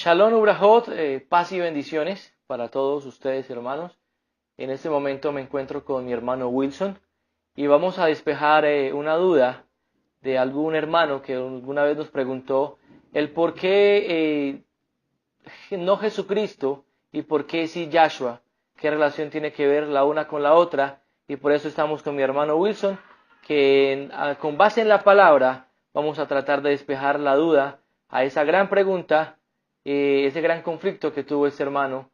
Shalom Ubrajot, paz y bendiciones para todos ustedes, hermanos. En este momento me encuentro con mi hermano Wilson y vamos a despejar una duda de algún hermano que alguna vez nos preguntó el por qué no Jesucristo y por qué sí Yahshua, qué relación tiene que ver la una con la otra, y por eso estamos con mi hermano Wilson, que con base en la palabra vamos a tratar de despejar la duda a esa gran pregunta, ese gran conflicto que tuvo este hermano.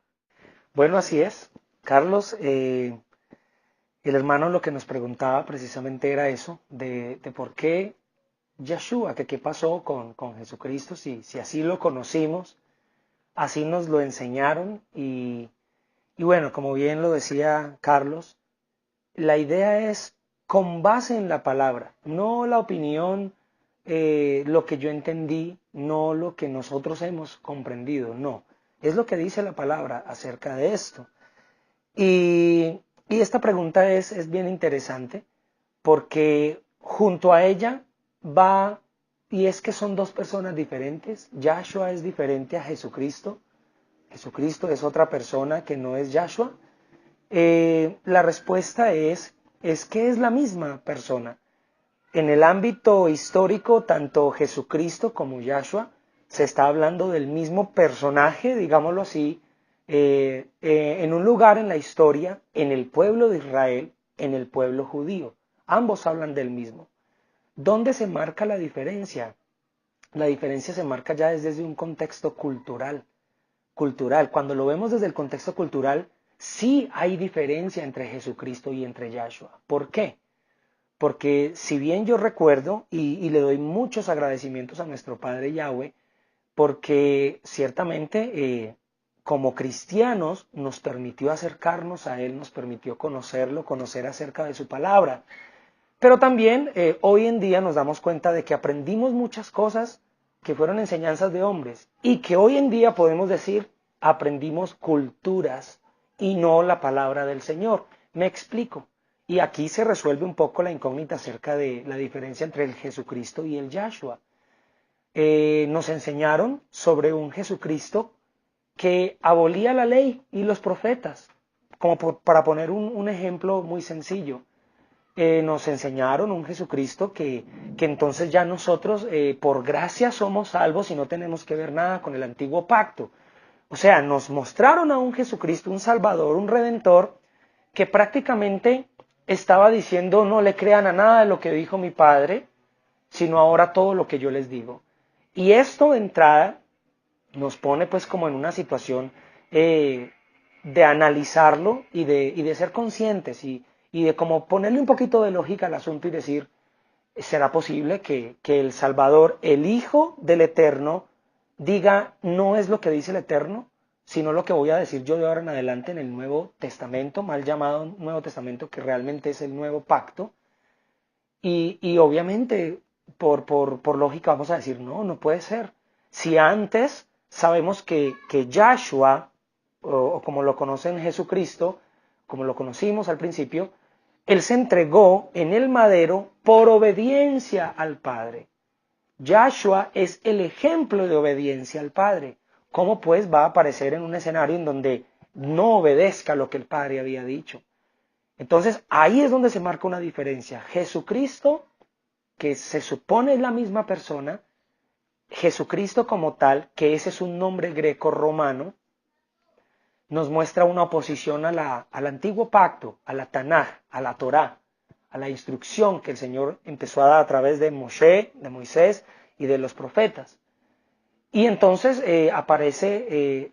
Bueno, así es, Carlos. El hermano lo que nos preguntaba precisamente era eso, de por qué Yeshua, que qué pasó con Jesucristo, si así lo conocimos, así nos lo enseñaron y bueno, como bien lo decía Carlos, la idea es con base en la palabra, no la opinión, lo que yo entendí, no lo que nosotros hemos comprendido, no, es lo que dice la palabra acerca de esto. Y esta pregunta es bien interesante porque junto a ella va, y es que son dos personas diferentes. Yahshua es diferente a Jesucristo. Jesucristo es otra persona que no es Yahshua. La respuesta es que es la misma persona. En el ámbito histórico, tanto Jesucristo como Yahshua se está hablando del mismo personaje, digámoslo así, en un lugar en la historia, en el pueblo de Israel, en el pueblo judío. Ambos hablan del mismo. ¿Dónde se marca la diferencia? La diferencia se marca ya desde un contexto cultural. Cuando lo vemos desde el contexto cultural, sí hay diferencia entre Jesucristo y entre Yahshua. ¿Por qué? Porque si bien yo recuerdo, y le doy muchos agradecimientos a nuestro Padre Yahweh, porque ciertamente como cristianos nos permitió acercarnos a Él, nos permitió conocerlo, conocer acerca de su palabra. Pero también hoy en día nos damos cuenta de que aprendimos muchas cosas que fueron enseñanzas de hombres y que hoy en día podemos decir aprendimos culturas y no la palabra del Señor. Me explico. Y aquí se resuelve un poco la incógnita acerca de la diferencia entre el Jesucristo y el Yahshua. Nos enseñaron sobre un Jesucristo que abolía la ley y los profetas. Como para poner un ejemplo muy sencillo, nos enseñaron un Jesucristo que entonces ya nosotros por gracia somos salvos y no tenemos que ver nada con el antiguo pacto. O sea, nos mostraron a un Jesucristo, un Salvador, un Redentor, que prácticamente estaba diciendo no le crean a nada de lo que dijo mi Padre, sino ahora todo lo que yo les digo. Y esto de entrada nos pone pues como en una situación de analizarlo y de ser conscientes y de como ponerle un poquito de lógica al asunto y decir, ¿será posible que el Salvador, el Hijo del Eterno, diga no es lo que dice el Eterno, sino lo que voy a decir yo de ahora en adelante en el Nuevo Testamento, mal llamado Nuevo Testamento, que realmente es el Nuevo Pacto? Y obviamente, por lógica, vamos a decir, no puede ser. Si antes sabemos que Yahshua, o como lo conocen Jesucristo, como lo conocimos al principio, Él se entregó en el madero por obediencia al Padre. Yahshua es el ejemplo de obediencia al Padre. ¿Cómo pues va a aparecer en un escenario en donde no obedezca lo que el Padre había dicho? Entonces ahí es donde se marca una diferencia. Jesucristo, que se supone es la misma persona, Jesucristo como tal, que ese es un nombre greco-romano, nos muestra una oposición al antiguo pacto, a la Tanaj, a la Torá, a la instrucción que el Señor empezó a dar a través de Moshe, de Moisés y de los profetas. Y entonces aparece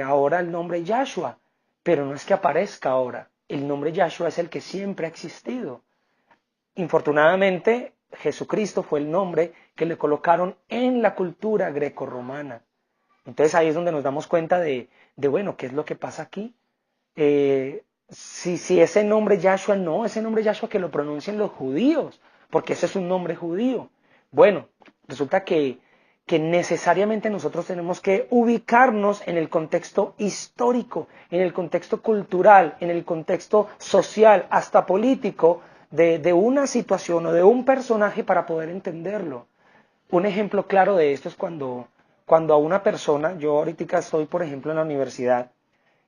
ahora el nombre Yahshua, pero no es que aparezca ahora, el nombre Yahshua es el que siempre ha existido. Infortunadamente, Jesucristo fue el nombre que le colocaron en la cultura grecorromana. Entonces ahí es donde nos damos cuenta bueno, ¿qué es lo que pasa aquí? Si ese nombre Yahshua no, ese nombre Yahshua que lo pronuncian los judíos, porque ese es un nombre judío. Bueno, resulta que necesariamente nosotros tenemos que ubicarnos en el contexto histórico, en el contexto cultural, en el contexto social, hasta político, de una situación o de un personaje para poder entenderlo. Un ejemplo claro de esto es cuando a una persona, yo ahorita estoy, por ejemplo, en la universidad,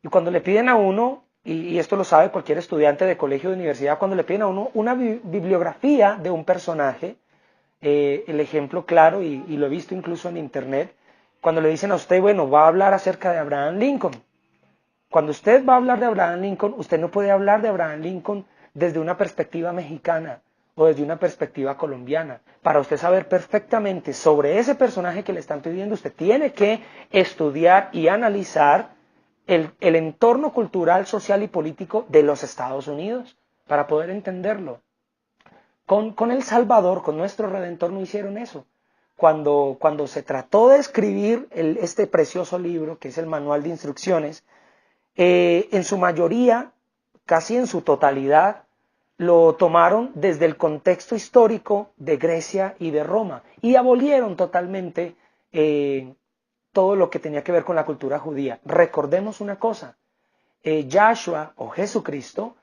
y cuando le piden a uno, y esto lo sabe cualquier estudiante de colegio o de universidad, cuando le piden a uno una bibliografía de un personaje, el ejemplo claro, y lo he visto incluso en internet, cuando le dicen a usted, bueno, va a hablar acerca de Abraham Lincoln. Cuando usted va a hablar de Abraham Lincoln, usted no puede hablar de Abraham Lincoln desde una perspectiva mexicana o desde una perspectiva colombiana. Para usted saber perfectamente sobre ese personaje que le están pidiendo, usted tiene que estudiar y analizar el entorno cultural, social y político de los Estados Unidos para poder entenderlo. Con El Salvador, con nuestro Redentor, no hicieron eso. Cuando se trató de escribir este precioso libro, que es el Manual de Instrucciones, en su mayoría, casi en su totalidad, lo tomaron desde el contexto histórico de Grecia y de Roma y abolieron totalmente todo lo que tenía que ver con la cultura judía. Recordemos una cosa, Yahshua o Jesucristo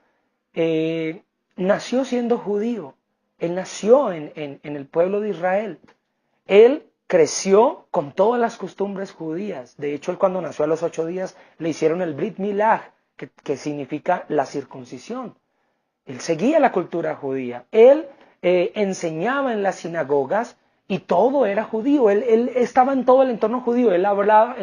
nació siendo judío, él nació en el pueblo de Israel, él creció con todas las costumbres judías. De hecho, él cuando nació a los 8 días le hicieron el Brit Milá, que significa la circuncisión. Él seguía la cultura judía. Él enseñaba en las sinagogas y todo era judío. Él estaba en todo el entorno judío. Él hablaba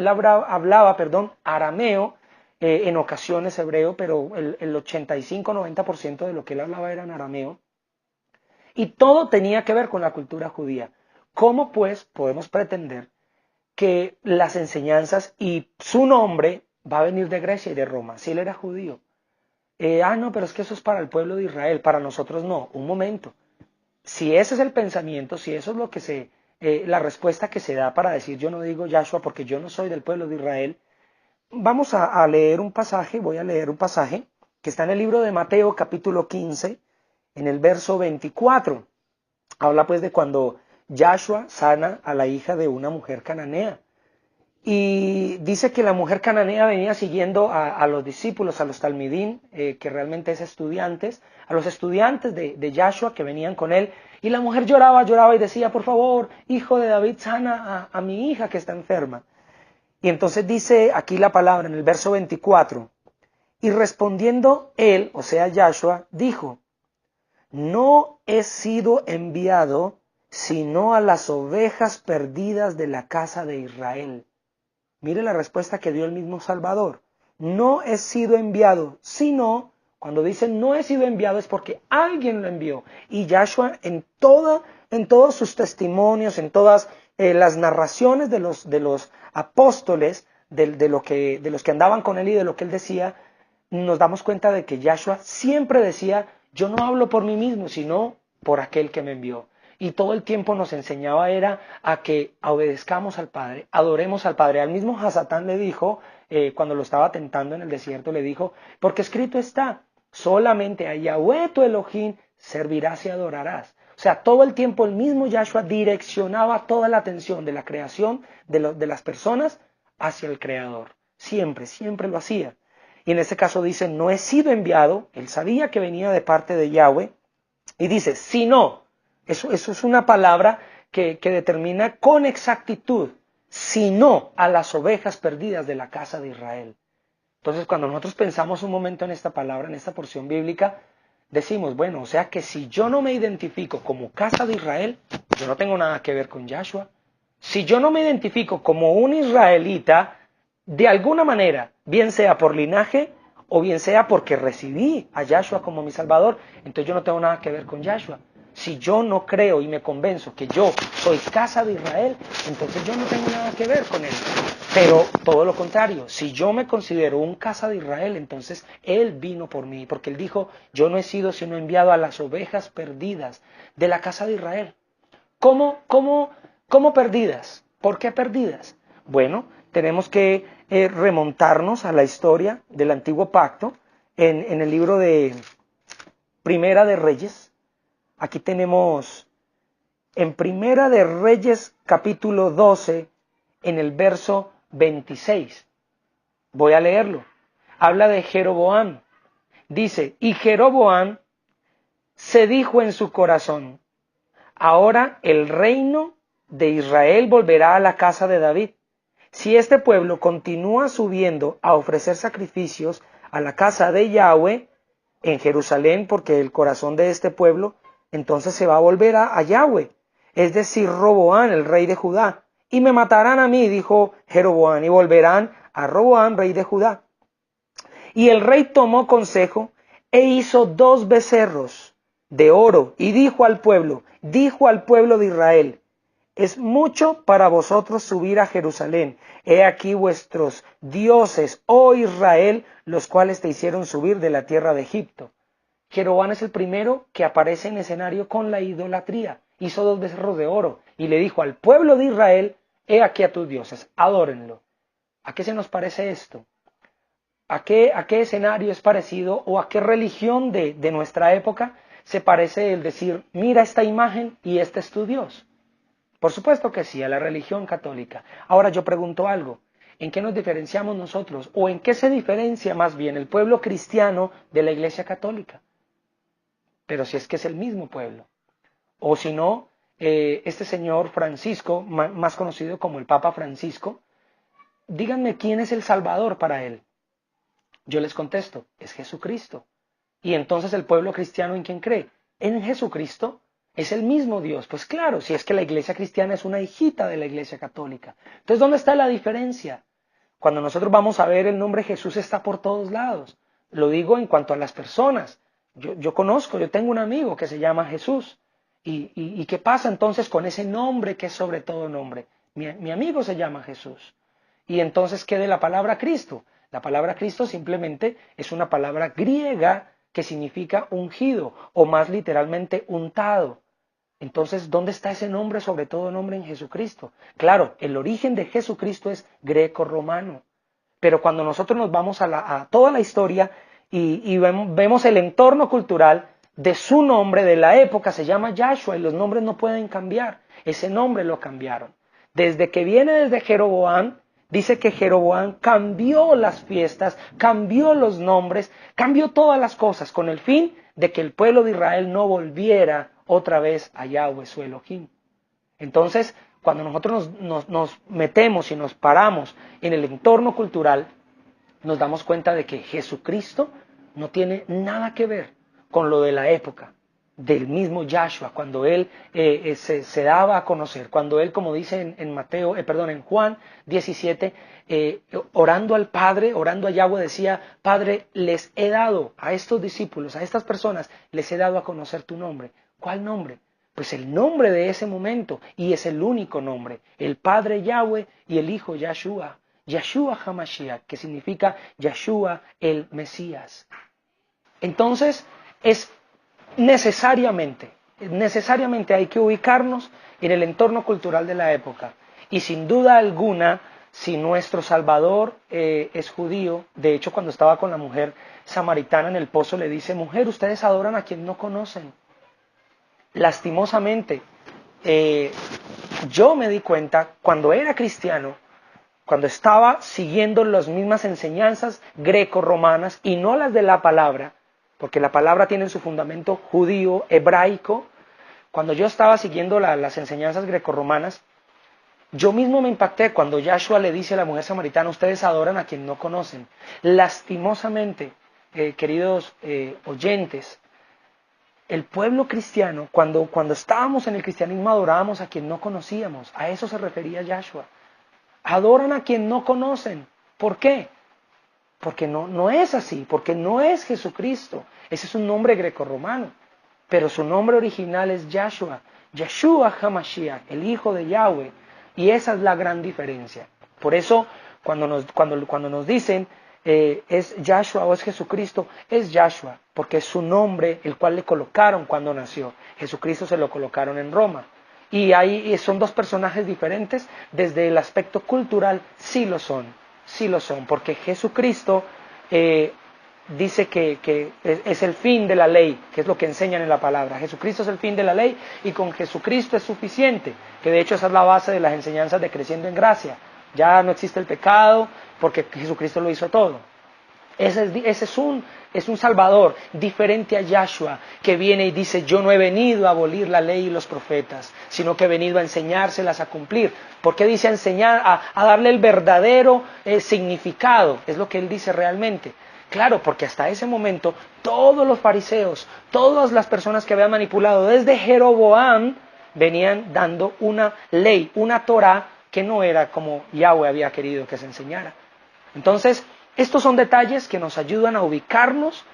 arameo, en ocasiones hebreo, pero el 85-90% de lo que él hablaba era en arameo. Y todo tenía que ver con la cultura judía. ¿Cómo pues podemos pretender que las enseñanzas y su nombre va a venir de Grecia y de Roma? Si él era judío. No, pero es que eso es para el pueblo de Israel, para nosotros no. Un momento. Si ese es el pensamiento, si eso es lo que la respuesta que se da para decir yo no digo Yahshua porque yo no soy del pueblo de Israel, vamos a leer un pasaje, voy a leer un pasaje que está en el libro de Mateo capítulo 15, en el verso 24. Habla pues de cuando Yahshua sana a la hija de una mujer cananea. Y dice que la mujer cananea venía siguiendo a los discípulos, a los talmidín, que realmente es estudiantes, a los estudiantes de Yahshua que venían con él. Y la mujer lloraba y decía, por favor, hijo de David, sana a mi hija que está enferma. Y entonces dice aquí la palabra en el verso 24, y respondiendo él, o sea Yahshua, dijo, no he sido enviado sino a las ovejas perdidas de la casa de Israel. Mire la respuesta que dio el mismo Salvador. No he sido enviado, sino, cuando dice no he sido enviado es porque alguien lo envió. Y Yahshua en todos sus testimonios, en todas las narraciones de los apóstoles, de los que andaban con él y de lo que él decía, nos damos cuenta de que Yahshua siempre decía, yo no hablo por mí mismo, sino por aquel que me envió. Y todo el tiempo nos enseñaba era a que obedezcamos al Padre, adoremos al Padre. Al mismo Hasatán le dijo, cuando lo estaba tentando en el desierto, le dijo, porque escrito está, solamente a Yahweh tu Elohim servirás y adorarás. O sea, todo el tiempo el mismo Yahshua direccionaba toda la atención de la creación de las personas hacia el Creador. Siempre, siempre lo hacía. Y en este caso dice, no he sido enviado, él sabía que venía de parte de Yahweh, y dice, si no, eso es una palabra que determina con exactitud, sino a las ovejas perdidas de la casa de Israel. Entonces, cuando nosotros pensamos un momento en esta palabra, en esta porción bíblica, decimos, bueno, o sea que si yo no me identifico como casa de Israel, yo no tengo nada que ver con Yahshua. Si yo no me identifico como un israelita, de alguna manera, bien sea por linaje o bien sea porque recibí a Yahshua como mi Salvador, entonces yo no tengo nada que ver con Yahshua. Si yo no creo y me convenzo que yo soy casa de Israel, entonces yo no tengo nada que ver con él. Pero todo lo contrario, si yo me considero un casa de Israel, entonces él vino por mí, porque él dijo, yo no he sido sino enviado a las ovejas perdidas de la casa de Israel. ¿Cómo perdidas? ¿Por qué perdidas? Bueno, tenemos que remontarnos a la historia del Antiguo Pacto en el libro de Primera de Reyes. Aquí tenemos en Primera de Reyes capítulo 12, en el verso 26. Voy a leerlo. Habla de Jeroboam. Dice, y Jeroboam se dijo en su corazón, ahora el reino de Israel volverá a la casa de David, si este pueblo continúa subiendo a ofrecer sacrificios a la casa de Yahweh en Jerusalén, porque el corazón de este pueblo entonces se va a volver a Yahweh, es decir, Roboán, el rey de Judá, y me matarán a mí, dijo Jeroboán, y volverán a Roboán, rey de Judá. Y el rey tomó consejo e hizo 2 becerros de oro y dijo al pueblo de Israel: es mucho para vosotros subir a Jerusalén. He aquí vuestros dioses, oh Israel, los cuales te hicieron subir de la tierra de Egipto. Jeroboam es el primero que aparece en escenario con la idolatría. Hizo 2 becerros de oro y le dijo al pueblo de Israel: he aquí a tus dioses, adórenlo. ¿A qué se nos parece esto? ¿A qué escenario es parecido o a qué religión de nuestra época se parece el decir: mira esta imagen y este es tu Dios? Por supuesto que sí, a la religión católica. Ahora yo pregunto algo: ¿en qué nos diferenciamos nosotros? ¿O en qué se diferencia más bien el pueblo cristiano de la Iglesia católica? Pero si es que es el mismo pueblo. O si no, este señor Francisco, más conocido como el Papa Francisco, díganme quién es el Salvador para él. Yo les contesto: es Jesucristo. Y entonces el pueblo cristiano, ¿en quién cree? En Jesucristo. Es el mismo Dios. Pues claro, si es que la iglesia cristiana es una hijita de la iglesia católica. Entonces, ¿dónde está la diferencia? Cuando nosotros vamos a ver, el nombre Jesús está por todos lados. Lo digo en cuanto a las personas. Yo tengo un amigo que se llama Jesús. ¿Y qué pasa entonces con ese nombre que es sobre todo nombre? Mi amigo se llama Jesús. Y entonces, ¿qué de la palabra Cristo? La palabra Cristo simplemente es una palabra griega que significa ungido, o más literalmente untado. Entonces, ¿dónde está ese nombre, sobre todo nombre, en Jesucristo? Claro, el origen de Jesucristo es greco-romano. Pero cuando nosotros nos vamos a toda la historia y vemos el entorno cultural de su nombre, de la época, se llama Yahshua, y los nombres no pueden cambiar. Ese nombre lo cambiaron. Desde que viene desde Jeroboam, dice que Jeroboam cambió las fiestas, cambió los nombres, cambió todas las cosas con el fin de que el pueblo de Israel no volviera otra vez a Yahweh su Elohim. Entonces, cuando nosotros nos metemos y nos paramos en el entorno cultural, nos damos cuenta de que Jesucristo no tiene nada que ver con lo de la época del mismo Yahshua, cuando él se daba a conocer, cuando él, como dice en Juan 17, orando al Padre, orando a Yahweh, decía: Padre, les he dado a estos discípulos, a estas personas, les he dado a conocer tu nombre. ¿Cuál nombre? Pues el nombre de ese momento, y es el único nombre: el Padre Yahweh y el Hijo Yahshua, Yahshua HaMashiach, que significa Yahshua el Mesías. Entonces, es necesariamente hay que ubicarnos en el entorno cultural de la época. Y sin duda alguna, si nuestro Salvador es judío, de hecho, cuando estaba con la mujer samaritana en el pozo, le dice: mujer, ustedes adoran a quien no conocen. Lastimosamente, yo me di cuenta, cuando era cristiano, cuando estaba siguiendo las mismas enseñanzas greco-romanas y no las de la palabra, porque la palabra tiene en su fundamento judío, hebraico, cuando yo estaba siguiendo las enseñanzas greco-romanas, yo mismo me impacté cuando Yahshua le dice a la mujer samaritana: ustedes adoran a quien no conocen. Lastimosamente, queridos oyentes, el pueblo cristiano, cuando estábamos en el cristianismo, adorábamos a quien no conocíamos. A eso se refería Yahshua. Adoran a quien no conocen. ¿Por qué? Porque no es así, porque no es Jesucristo. Ese es un nombre grecorromano. Pero su nombre original es Yahshua, Yahshua HaMashiach, el Hijo de Yahweh. Y esa es la gran diferencia. Por eso, cuando nos dicen es Yahshua o es Jesucristo, es Yahshua, porque es su nombre el cual le colocaron cuando nació. Jesucristo se lo colocaron en Roma. Y ahí son 2 personajes diferentes. Desde el aspecto cultural sí lo son, porque Jesucristo dice que es el fin de la ley, que es lo que enseñan en la palabra. Jesucristo es el fin de la ley y con Jesucristo es suficiente, que de hecho esa es la base de las enseñanzas de Creciendo en Gracia. Ya no existe el pecado porque Jesucristo lo hizo todo. Ese es un Salvador diferente a Yahshua, que viene y dice, yo no he venido a abolir la ley y los profetas, sino que he venido a enseñárselas a cumplir. ¿Por qué dice a enseñar, a darle el verdadero significado? Es lo que él dice realmente. Claro, porque hasta ese momento todos los fariseos, todas las personas que habían manipulado desde Jeroboam, venían dando una ley, una Torá que no era como Yahweh había querido que se enseñara. Entonces, estos son detalles que nos ayudan a ubicarnos,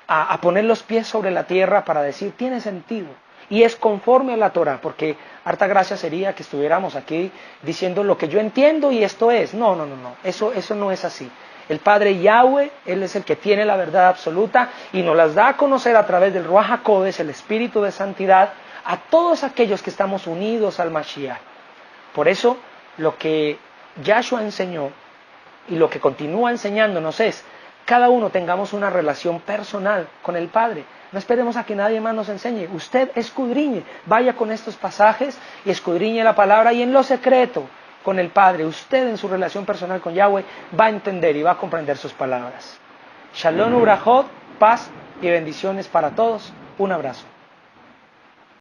a poner los pies sobre la tierra para decir, tiene sentido. Y es conforme a la Torá, porque harta gracia sería que estuviéramos aquí diciendo lo que yo entiendo y esto es. No, eso no es así. El Padre Yahweh, Él es el que tiene la verdad absoluta y nos las da a conocer a través del Ruach HaKodesh, el Espíritu de Santidad, a todos aquellos que estamos unidos al Mashiach. Por eso, lo que Yahshua enseñó y lo que continúa enseñándonos es, cada uno tengamos una relación personal con el Padre. No esperemos a que nadie más nos enseñe. Usted escudriñe, vaya con estos pasajes y escudriñe la palabra y en lo secreto con el Padre, usted en su relación personal con Yahweh va a entender y va a comprender sus palabras. Shalom Urajot, paz y bendiciones para todos. Un abrazo.